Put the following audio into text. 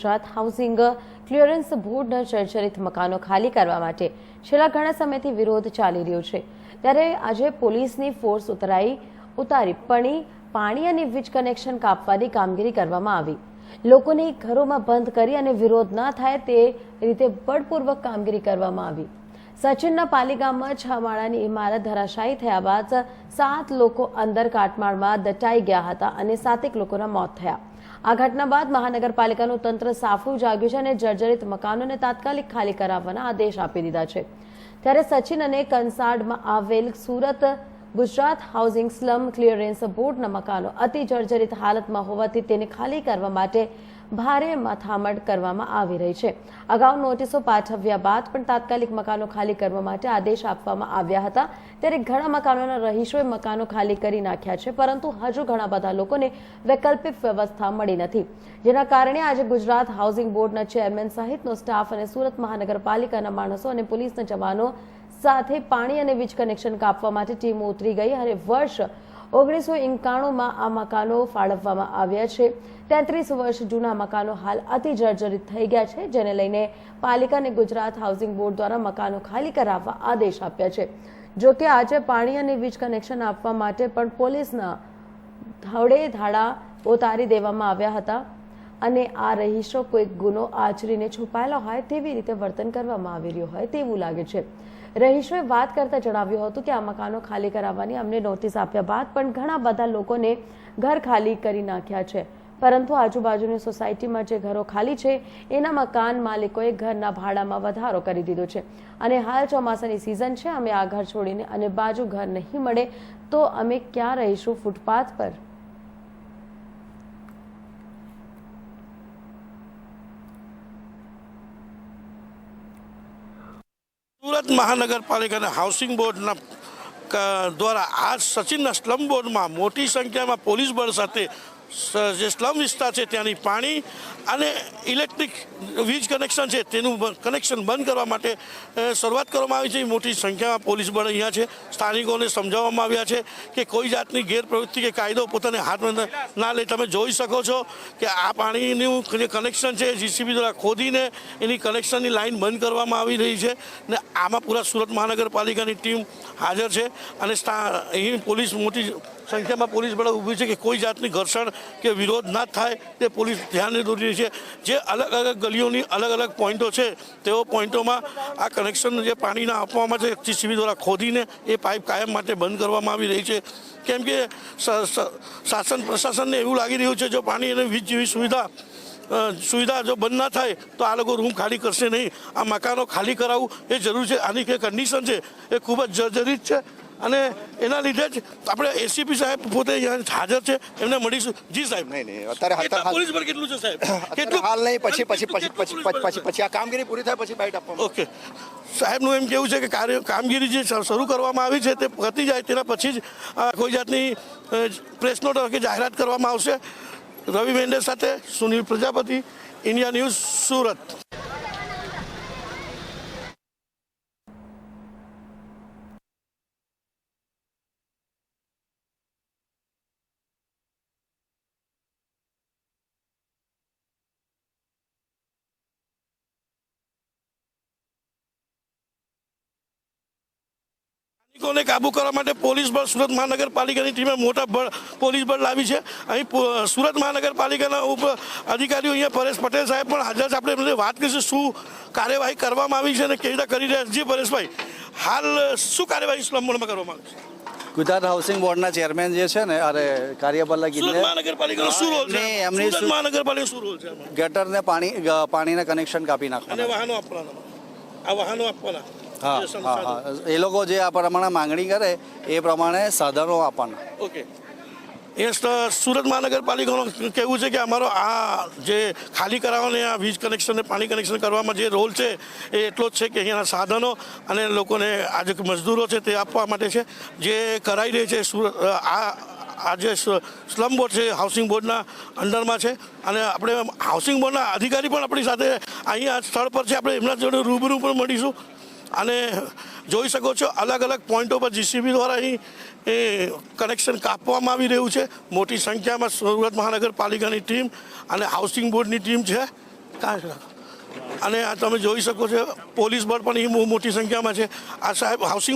Gujarat housing clearance બોર્ડના જર્જરિત મકાનો ખાલી કરવા માટે છેલ્લા ઘણા સમયથી વિરોધ ચાલી રહ્યો છે। ત્યારે આજે પોલીસની ફોર્સ ઉતારી પાણી અને વીજ કનેક્શન કાપવાની કામગીરી કરવામાં આવી। લોકોને ઘરોમાં બંધ કરી અને વિરોધ ન થાય તે રીતે બળપૂર્વક કામગીરી કરવામાં આવી। સચિનના પાલીગામમાં 6 માળાની ઇમારત ધરાશાયી થયા બાદ 7 લોકો અંદર કાટમાળમાં દટાઈ ગયા હતા અને 7 લોકોના મોત થયા। આ ઘટના બાદ મહાનગરપાલિકાનું તંત્ર સાફું જાગ્યું છે અને જર્જરિત મકાનોને તાત્કાલિક ખાલી કરાવવાના આદેશ આપી દીધા છે। ત્યારે સચિન અને કંસાડમાં આવેલ Surat Gujarat housing slum clearance બોર્ડના મકાનો અતિ જર્જરિત હાલતમાં હોવાથી તેને ખાલી કરવા માટે ભારે મથામણ કરવામાં આવી રહી છે। અગાઉ નોટિસો પાઠવ્યા બાદ પણ તાત્કાલિક મકાનો ખાલી કરવા માટે આદેશ આપવામાં આવ્યા હતા। ત્યારે ઘણા મકાનોના રહીશોએ મકાનો ખાલી કરી નાખ્યા છે, પરંતુ હજુ ઘણા બધા લોકોને વૈકલ્પિક વ્યવસ્થા મળી નથી, જેના કારણે આજે ગુજરાત હાઉસિંગ બોર્ડના ચેરમેન સહિતનો સ્ટાફ અને સુરત મહાનગરપાલિકાના માણસો અને પોલીસના જવાનો સાથે પાણી અને વીજ કનેક્શન કાપવા માટે ટીમો ઉતરી ગઈ અને વર્ષ 1991માં આ મકાનો ફાળવવામાં આવ્યા છે। 33 વર્ષ જૂના મકાનો હાલ અતિ જર્જરિત થઈ ગયા છે, જેને લઈને પાલિકાને ગુજરાત હાઉસિંગ બોર્ડ દ્વારા મકાનો ખાલી કરાવવા આદેશ આપ્યા છે। જો કે આજે પાણી અને વીજ કનેક્શન આપવા માટે પણ પોલીસના ધડે ધાડા ઉતારી દેવામાં આવ્યા હતા અને આ રહીશો કોઈ ગુનો આચરીને છુપાયેલો હોય તેવી રીતે વર્તન કરવામાં આવી રહ્યું હોય તેવું લાગે છે। રહીશોએ વાત કરતા જણાવ્યું હતું કે આ મકાનો ખાલી કરાવવાની અમને નોટિસ આપ્યા બાદ પણ ઘણા બધા લોકોને ઘર ખાલી કરી નાખ્યા છે, પરંતુ આજુબાજુની સોસાયટીમાં જે ઘરો ખાલી છે એના મકાન માલિકોએ ઘરના ભાડામાં વધારો કરી દીધો છે અને હાલ ચોમાસાની સિઝન છે। અમે આ ઘર છોડીને અને બાજુ ઘર નહીં મળે તો અમે ક્યાં રહીશું, ફૂટપાથ પર? સુરત મહાનગરપાલિકાના હાઉસિંગ બોર્ડના દ્વારા આજ સચિનના સ્લમ બોર્ડમાં મોટી સંખ્યામાં પોલીસ બળ સાથે જે સ્લમ વિસ્તાર છે ત્યાંની પાણી અને ઇલેક્ટ્રિક વીજ કનેક્શન છે તેનું કનેક્શન બંધ કરવા માટે શરૂઆત કરવામાં આવી છે। મોટી સંખ્યામાં પોલીસ બળ અહીંયા છે। સ્થાનિકોને સમજાવવામાં આવ્યા છે કે કોઈ જાતની ગેરપ્રવૃત્તિ કે કાયદો પોતાને હાથમાં ના લે। તમે જોઈ શકો છો કે આ પાણીનું જે કનેક્શન છે જીસીબી દ્વારા ખોદીને એની કનેક્શનની લાઇન બંધ કરવામાં આવી રહી છે ને આમાં પૂરા સુરત મહાનગરપાલિકાની ટીમ હાજર છે અને અહીં પોલીસ મોટી સંખ્યામાં પોલીસ બળ ઊભી છે કે કોઈ જાતની ઘર્ષણ કે વિરોધ ના થાય તે પોલીસ ધ્યાને દોરી રહી છે। જે અલગ અલગ ગલીઓની અલગ અલગ પોઈન્ટો છે તેઓ પોઈન્ટોમાં આ કનેક્શન જે પાણીના આપવામાં છે જીસીબી દ્વારા ખોદીને એ પાઇપ કાયમ માટે બંધ કરવામાં આવી રહી છે, કેમ કે શાસન પ્રશાસનને એવું લાગી રહ્યું છે જો પાણી અને વીજ જેવી સુવિધા જો બંધ ના થાય તો આ લોકો રૂમ ખાલી કરશે નહીં। આ મકાનો ખાલી કરાવવું એ જરૂર છે। આની જે કન્ડિશન છે એ ખૂબ જ જર્જરિત છે અને એના લીધે જ આપણે એસીપી સાહેબ પોતે હાજર છે, એમને મળીશું। જી સાહેબ। નહીં અત્યારે પોલીસ બળ કેટલું છે સાહેબ? કેટલું હાલ નહીં, પછી આ કામગીરી પૂરી થાય પછી બાઇટ આપવામાં। ઓકે, સાહેબનું એમ કેવું છે કે કામગીરી જે શરૂ કરવામાં આવી છે તે પતી જાય તેના પછી જ કોઈ જાતની પ્રેસ નોટ કે જાહેરાત કરવામાં આવશે। રવિ મેંડે સાથે સુનિલ પ્રજાપતિ, ઇન્ડિયા ન્યૂઝ, સુરત। ને કાબુ કરવા માટે પોલીસ બળ સુરત મહાનગરપાલિકાની ટીમે મોટા પોલીસ બળ લાવી છે। અહીં સુરત મહાનગરપાલિકાના ઉપ અધિકારીઓ અહીંયા પરેશ પટેલ સાહેબ પણ હાજર છે। આપણે એમને વાત કરીશું શું કાર્યવાહી કરવામાં આવી છે અને કેવી રીતે કરી રહ્યા છે। પરેશભાઈ, હાલ શું કાર્યવાહી સ્લમ બોર્ડમાં કરવામાં આવી છે? ગુજરાત હાઉસિંગ બોર્ડના ચેરમેન જે છે ને અરે કાર્યપાલક સુરત મહાનગરપાલિકાનો શું રોલ છે? એમની સુરત મહાનગરપાલિકાનો શું રોલ છે? ગટરને પાણીના કનેક્શન કાપી નાખવાના અને વાહનો આપવાના, આ વાહનો આપવાના। હા, એ લોકો જે આ પ્રમાણે માંગણી કરે એ પ્રમાણે સાધનો આપવાના। ઓકે, એ સુરત મહાનગરપાલિકાનું કહેવું છે કે અમારો આ જે ખાલી કરાવવાને આ વીજ કનેક્શન અને પાણી કનેક્શન કરવામાં જે રોલ છે એ એટલો જ છે કે અહીંયાના સાધનો અને લોકોને આ જે મજદૂરો છે તે આપવા માટે છે જે કરાઈ રહી છે। આ જે સ્લમ બોર્ડ છે હાઉસિંગ બોર્ડના અંડરમાં છે અને આપણે હાઉસિંગ બોર્ડના અધિકારી પણ આપણી સાથે અહીંયા સ્થળ પર છે। આપણે એમના જોડે રૂબરૂ પણ મળીશું અને જોઈ શકો છો અલગ અલગ પોઈન્ટો પર જીસીબી દ્વારા અહીં કનેક્શન કાપવામાં આવી રહ્યું છે। મોટી સંખ્યામાં સુરત મહાનગરપાલિકાની ટીમ અને હાઉસિંગ બોર્ડની ટીમ છે અને આ તમે જોઈ શકો છો પોલીસ બળ પણ એ મોટી સંખ્યામાં છે. આ સાહેબ હાઉસિંગ